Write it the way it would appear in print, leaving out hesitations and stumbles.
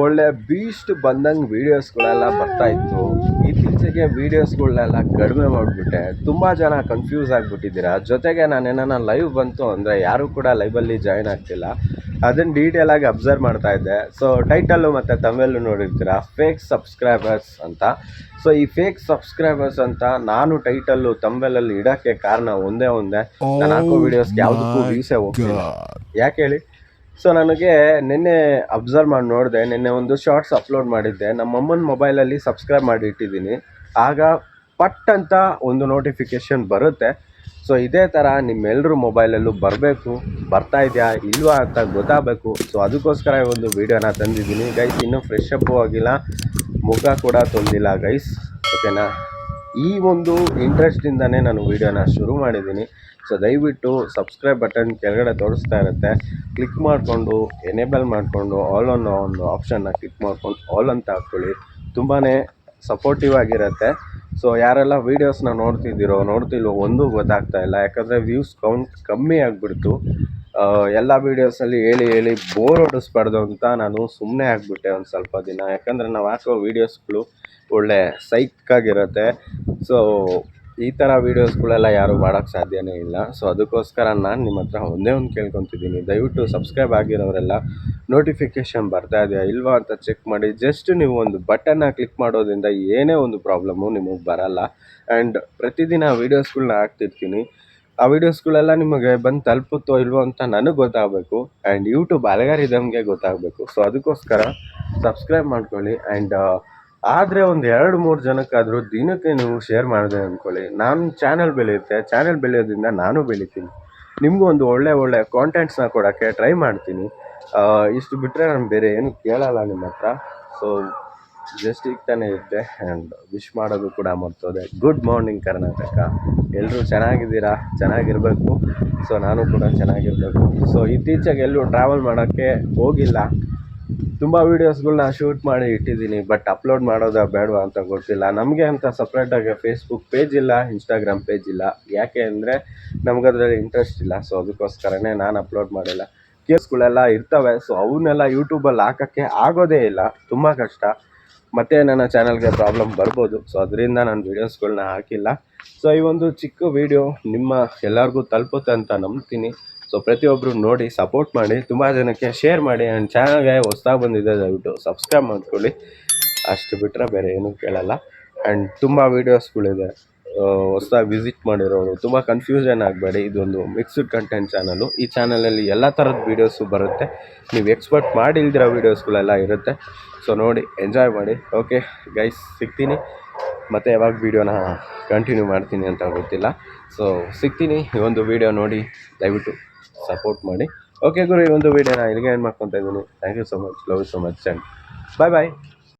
ಒಳ್ಳೆ ಬೀಸ್ಟ್ ಬಂದಂಗೆ ವೀಡಿಯೋಸ್ಗಳೆಲ್ಲ ಬರ್ತಾ ಇತ್ತು. ಇತ್ತೀಚೆಗೆ ವೀಡಿಯೋಸ್ಗಳನ್ನೆಲ್ಲ ಕಡಿಮೆ ಮಾಡಿಬಿಟ್ಟೆ. ತುಂಬ ಜನ ಕನ್ಫ್ಯೂಸ್ ಆಗಿಬಿಟ್ಟಿದ್ದೀರಾ. ಜೊತೆಗೆ ನಾನೇನ ಲೈವ್ ಬಂತು ಅಂದರೆ ಯಾರೂ ಕೂಡ ಲೈವಲ್ಲಿ ಜಾಯ್ನ್ ಆಗ್ತಿಲ್ಲ. ಅದನ್ನು ಡೀಟೇಲಾಗಿ ಅಬ್ಸರ್ವ್ ಮಾಡ್ತಾ ಇದ್ದೆ. ಸೊ ಟೈಟಲ್ಲು ಮತ್ತು ತಮ್ಮೆಲ್ಲೂ ನೋಡಿರ್ತೀರಾ, ಫೇಕ್ ಸಬ್ಸ್ಕ್ರೈಬರ್ಸ್ ಅಂತ. ಸೊ ಈ ಫೇಕ್ ಸಬ್ಸ್ಕ್ರೈಬರ್ಸ್ ಅಂತ ನಾನು ಟೈಟಲ್ಲು ತಮ್ಮೆಲ್ಲಲ್ಲಿ ಇಡೋಕ್ಕೆ ಕಾರಣ ಒಂದೇ ನಾನು ಹಾಕೋ ವೀಡಿಯೋಸ್ಗೆ ಯಾವುದಕ್ಕೂ ವ್ಯೂಸೇ ಹೋಗ್ತಿಲ್ಲ. ಯಾಕೆ ಹೇಳಿ? ಸೊ ನನಗೆ ನಿನ್ನೆ ಅಬ್ಸರ್ವ್ ಮಾಡಿ ನೋಡಿದೆ. ನಿನ್ನೆ ಒಂದು ಶಾರ್ಟ್ಸ್ ಅಪ್ಲೋಡ್ ಮಾಡಿದ್ದೆ. ನಮ್ಮಮ್ಮನ ಮೊಬೈಲಲ್ಲಿ ಸಬ್ಸ್ಕ್ರೈಬ್ ಮಾಡಿ ಇಟ್ಟಿದ್ದೀನಿ. ಆಗ ಪಟ್ ಅಂತ ಒಂದು ನೋಟಿಫಿಕೇಷನ್ ಬರುತ್ತೆ. ಸೊ ಇದೇ ಥರ ನಿಮ್ಮೆಲ್ಲರೂ ಮೊಬೈಲಲ್ಲೂ ಬರಬೇಕು, ಬರ್ತಾ ಇದೆಯಾ ಇಲ್ವಾ ಅಂತ ಗೊತ್ತಾಗಬೇಕು. ಸೊ ಅದಕ್ಕೋಸ್ಕರ ಒಂದು ವೀಡಿಯೋನ ತಂದಿದ್ದೀನಿ ಗೈಸ್. ಇನ್ನೂ ಫ್ರೆಶ್ ಅಪ್ಪು ಆಗಿಲ್ಲ, ಮುಖ ಕೂಡ ತೊಂದಿಲ್ಲ ಗೈಸ್, ಓಕೆನಾ. ಈ ಒಂದು ಇಂಟ್ರೆಸ್ಟಿಂದನೇ ನಾನು ವೀಡಿಯೋನ ಶುರು ಮಾಡಿದ್ದೀನಿ. ಸೊ ದಯವಿಟ್ಟು ಸಬ್ಸ್ಕ್ರೈಬ್ ಬಟನ್ ಕೆಳಗಡೆ ತೋರಿಸ್ತಾ ಇರುತ್ತೆ, ಕ್ಲಿಕ್ ಮಾಡಿಕೊಂಡು ಎನೇಬಲ್ ಮಾಡಿಕೊಂಡು ಆಲ್ ಅನ್ನೋ ಒಂದು ಆಪ್ಷನ್ನ ಕ್ಲಿಕ್ ಮಾಡ್ಕೊಂಡು ಆಲ್ ಅಂತ ಹಾಕ್ಕೊಳ್ಳಿ. ತುಂಬಾ ಸಪೋರ್ಟಿವ್ ಆಗಿರುತ್ತೆ. ಸೊ ಯಾರೆಲ್ಲ ವೀಡಿಯೋಸ್ನ ನೋಡ್ತಿಲ್ವೋ ಒಂದೂ ಗೊತ್ತಾಗ್ತಾ ಇಲ್ಲ. ಯಾಕಂದರೆ ವ್ಯೂಸ್ ಕೌಂಟ್ ಕಮ್ಮಿ ಆಗಿಬಿಡ್ತು. ಎಲ್ಲ ವೀಡಿಯೋಸಲ್ಲಿ ಹೇಳಿ ಬೋರ್ ಹೊಡಿಸ್ಬಾರ್ದು ಅಂತ ನಾನು ಸುಮ್ಮನೆ ಆಗಿಬಿಟ್ಟೆ ಒಂದು ಸ್ವಲ್ಪ ದಿನ. ಯಾಕಂದರೆ ನಾವು ಹಾಕೋ ವೀಡಿಯೋಸ್ಗಳು ಒಳ್ಳೆ ಸೈಕಾಗಿರುತ್ತೆ. ಸೊ ಈ ಥರ ವೀಡಿಯೋಸ್ಗಳೆಲ್ಲ ಯಾರೂ ಮಾಡೋಕ್ಕೆ ಸಾಧ್ಯನೇ ಇಲ್ಲ. ಸೊ ಅದಕ್ಕೋಸ್ಕರ ನಾನು ನಿಮ್ಮ ಹತ್ರ ಒಂದೇ ಒಂದು ಕೇಳ್ಕೊತಿದ್ದೀನಿ, ದಯವಿಟ್ಟು ಸಬ್ಸ್ಕ್ರೈಬ್ ಆಗಿರೋರೆಲ್ಲ ನೋಟಿಫಿಕೇಷನ್ ಬರ್ತಾ ಇದೆಯಾ ಇಲ್ವಾ ಅಂತ ಚೆಕ್ ಮಾಡಿ. ಜಸ್ಟ್ ನೀವು ಒಂದು ಬಟನ್ನ ಕ್ಲಿಕ್ ಮಾಡೋದ್ರಿಂದ ಏನೇ ಒಂದು ಪ್ರಾಬ್ಲಮ್ಮು ನಿಮಗೆ ಬರಲ್ಲ. ಆ್ಯಂಡ್ ಪ್ರತಿದಿನ ವೀಡಿಯೋಸ್ಗಳನ್ನ ಹಾಕ್ತಿರ್ತೀನಿ. ಆ ವೀಡಿಯೋಸ್ಗಳೆಲ್ಲ ನಿಮಗೆ ಬಂದು ತಲುಪುತ್ತೋ ಇಲ್ವೋ ಅಂತ ನನಗೆ ಗೊತ್ತಾಗಬೇಕು. ಆ್ಯಂಡ್ ಯೂಟ್ಯೂಬ್ ಅಲ್ಗಾರಿದಮ್ಗೆ ಗೊತ್ತಾಗಬೇಕು. ಸೊ ಅದಕ್ಕೋಸ್ಕರ ಸಬ್ಸ್ಕ್ರೈಬ್ ಮಾಡ್ಕೊಳ್ಳಿ. ಆ್ಯಂಡ್ ಆದರೆ ಒಂದು 2-3 ಜನಕ್ಕಾದರೂ ದಿನಕ್ಕೆ ನೀವು ಶೇರ್ ಮಾಡಿದೆ ಅಂದ್ಕೊಳ್ಳಿ, ನಾನು ಚಾನಲ್ ಬೆಳೆಯುತ್ತೆ. ಚಾನಲ್ ಬೆಳೆಯೋದ್ರಿಂದ ನಾನು ಬೆಳಿತೀನಿ. ನಿಮಗೂ ಒಂದು ಒಳ್ಳೆ ಕಾಂಟೆಂಟ್ಸ್ನ ಕೊಡೋಕ್ಕೆ ಟ್ರೈ ಮಾಡ್ತೀನಿ. ಇಷ್ಟು ಬಿಟ್ಟರೆ ನಾನು ಬೇರೆ ಏನು ಕೇಳಲ್ಲ ನಿಮ್ಮ ಹತ್ರ. ಸೊ ಜಸ್ಟ್ ಈಗ ತಾನೇ ಇದ್ದೆ ಆ್ಯಂಡ್ ವಿಶ್ ಮಾಡೋದು ಕೂಡ ಮರ್ತೋದೆ. Good morning Karnataka. ಎಲ್ಲರೂ ಚೆನ್ನಾಗಿದ್ದೀರಾ? ಚೆನ್ನಾಗಿರಬೇಕು. ಸೊ ನಾನು ಕೂಡ ಚೆನ್ನಾಗಿರಬೇಕು. ಸೊ ಇತ್ತೀಚೆಗೆ ಎಲ್ಲೂ ಟ್ರಾವೆಲ್ ಮಾಡೋಕ್ಕೆ ಹೋಗಿಲ್ಲ. ತುಂಬ ವೀಡಿಯೋಸ್ಗಳನ್ನ ಶೂಟ್ ಮಾಡಿ ಇಟ್ಟಿದ್ದೀನಿ, ಬಟ್ ಅಪ್ಲೋಡ್ ಮಾಡೋದಾ ಬೇಡವಾ ಅಂತ ಗೊತ್ತಿಲ್ಲ. ನಮಗೆ ಅಂತ ಸಪ್ರೇಟಾಗಿ ಫೇಸ್ಬುಕ್ ಪೇಜ್ ಇಲ್ಲ, ಇನ್ಸ್ಟಾಗ್ರಾಮ್ ಪೇಜ್ ಇಲ್ಲ. ಯಾಕೆ ಅಂದರೆ ನಮಗದ್ರಲ್ಲಿ ಇಂಟ್ರೆಸ್ಟ್ ಇಲ್ಲ. ಸೊ ಅದಕ್ಕೋಸ್ಕರನೇ ನಾನು ಅಪ್ಲೋಡ್ ಮಾಡಿಲ್ಲ. ಕೇಸ್ಗಳೆಲ್ಲ ಇರ್ತವೆ. ಸೊ ಅವನ್ನೆಲ್ಲ ಯೂಟ್ಯೂಬಲ್ಲಿ ಹಾಕೋಕ್ಕೆ ಆಗೋದೇ ಇಲ್ಲ, ತುಂಬ ಕಷ್ಟ. ಮತ್ತು ನನ್ನ ಚಾನಲ್ಗೆ ಪ್ರಾಬ್ಲಮ್ ಬರ್ಬೋದು. ಸೊ ಅದರಿಂದ ನಾನು ವೀಡಿಯೋಸ್ಗಳನ್ನ ಹಾಕಿಲ್ಲ. ಸೊ ಈ ಒಂದು ಚಿಕ್ಕ ವೀಡಿಯೋ ನಿಮ್ಮ ಎಲ್ಲರಿಗೂ ತಲುಪುತ್ತೆ ಅಂತ ನಂಬ್ತೀನಿ. ಸೊ ಪ್ರತಿಯೊಬ್ಬರು ನೋಡಿ ಸಪೋರ್ಟ್ ಮಾಡಿ, ತುಂಬ ಜನಕ್ಕೆ ಶೇರ್ ಮಾಡಿ. ಆ್ಯಂಡ್ ಚಾನಲ್ಗೆ ಹೊಸ್ದಾಗಿ ಬಂದಿದೆ ದಯವಿಟ್ಟು ಸಬ್ಸ್ಕ್ರೈಬ್ ಮಾಡ್ಕೊಳ್ಳಿ. ಅಷ್ಟು ಬಿಟ್ಟರೆ ಬೇರೆ ಏನೂ ಕೇಳಲ್ಲ. ಆ್ಯಂಡ್ ತುಂಬ ವೀಡಿಯೋಸ್ಗಳಿದೆ. ಹೊಸ್ದಾಗಿ ವಿಸಿಟ್ ಮಾಡಿರೋರು ತುಂಬ ಕನ್ಫ್ಯೂಷನ್ ಆಗಬೇಡಿ. ಇದೊಂದು ಮಿಕ್ಸ್ಡ್ ಕಂಟೆಂಟ್ ಚಾನಲು. ಈ ಚಾನಲಲ್ಲಿ ಎಲ್ಲ ಥರದ ವೀಡಿಯೋಸು ಬರುತ್ತೆ. ನೀವು ಎಕ್ಸ್ಪೆಕ್ಟ್ ಮಾಡಿಲ್ದಿರೋ ವೀಡಿಯೋಸ್ಗಳೆಲ್ಲ ಇರುತ್ತೆ. ಸೊ ನೋಡಿ ಎಂಜಾಯ್ ಮಾಡಿ. ಓಕೆ ಗೈಸ್, ಸಿಗ್ತೀನಿ ಮತ್ತು ಯಾವಾಗ ವೀಡಿಯೋನ ಕಂಟಿನ್ಯೂ ಮಾಡ್ತೀನಿ ಅಂತ ಗೊತ್ತಿಲ್ಲ. ಸೊ ಸಿಗ್ತೀನಿ. ಈ ಒಂದು ವೀಡಿಯೋ ನೋಡಿ ದಯವಿಟ್ಟು ಸಪೋರ್ಟ್ ಮಾಡಿ. ಓಕೆ ಗುರು, ಈ ಒಂದು ವೀಡಿಯೋನ ಇಲ್ಲಿಗೆ ಏನು ಮಾಡ್ಕೊತಾ ಇದ್ದೀನಿ. Thank you so much, love you so much and bye.